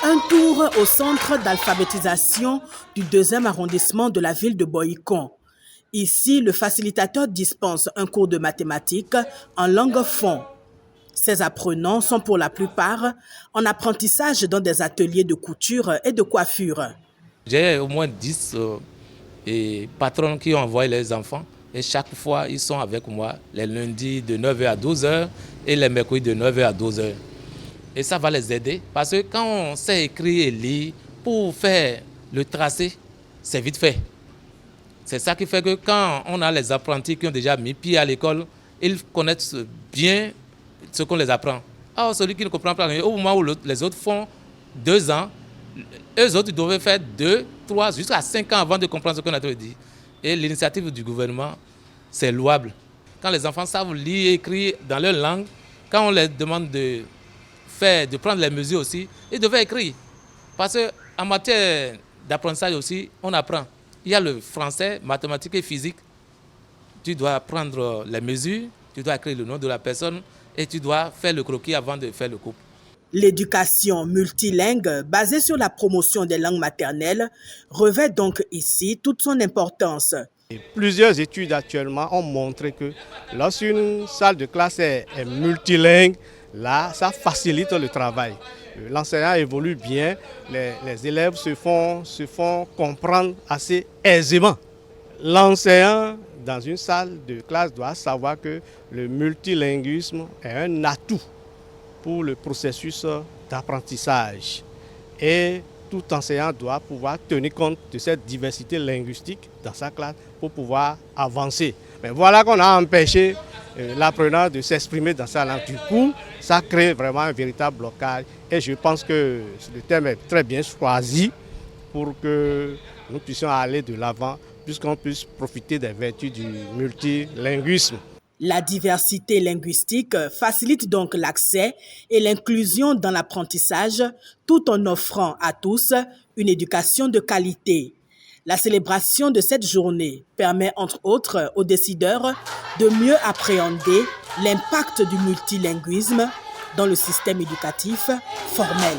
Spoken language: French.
Un tour au centre d'alphabétisation du 2e arrondissement de la ville de Boycon. Ici, le facilitateur dispense un cours de mathématiques en langue fon. Ces apprenants sont pour la plupart en apprentissage dans des ateliers de couture et de coiffure. J'ai au moins 10 patrons qui ont envoyé les enfants et chaque fois ils sont avec moi les lundis de 9h à 12h et les mercredis de 9h à 12h. Et ça va les aider parce que quand on sait écrire et lire, pour faire le tracé, c'est vite fait. C'est ça qui fait que quand on a les apprentis qui ont déjà mis pied à l'école, ils connaissent bien ce qu'on les apprend. Alors celui qui ne comprend pas, au moment où les autres font 2 ans, eux autres devaient faire 2, 3, jusqu'à 5 ans avant de comprendre ce qu'on a dit. Et l'initiative du gouvernement, c'est louable. Quand les enfants savent lire et écrire dans leur langue, quand on les demande de prendre les mesures aussi, ils devaient écrire. Parce qu'en matière d'apprentissage aussi, on apprend. Il y a le français, mathématiques et physique. Tu dois prendre les mesures, tu dois écrire le nom de la personne et tu dois faire le croquis avant de faire le couple. L'éducation multilingue basée sur la promotion des langues maternelles revêt donc ici toute son importance. Plusieurs études actuellement ont montré que lorsqu'une salle de classe est multilingue, là, ça facilite le travail. L'enseignant évolue bien, les élèves se font comprendre assez aisément. L'enseignant dans une salle de classe doit savoir que le multilinguisme est un atout pour le processus d'apprentissage. Et tout enseignant doit pouvoir tenir compte de cette diversité linguistique dans sa classe pour pouvoir avancer. Mais voilà qu'on a empêché l'apprenant de s'exprimer dans sa langue. Du coup, ça crée vraiment un véritable blocage. Et je pense que le thème est très bien choisi pour que nous puissions aller de l'avant, puisqu'on puisse profiter des vertus du multilinguisme. La diversité linguistique facilite donc l'accès et l'inclusion dans l'apprentissage tout en offrant à tous une éducation de qualité. La célébration de cette journée permet entre autres aux décideurs de mieux appréhender l'impact du multilinguisme dans le système éducatif formel.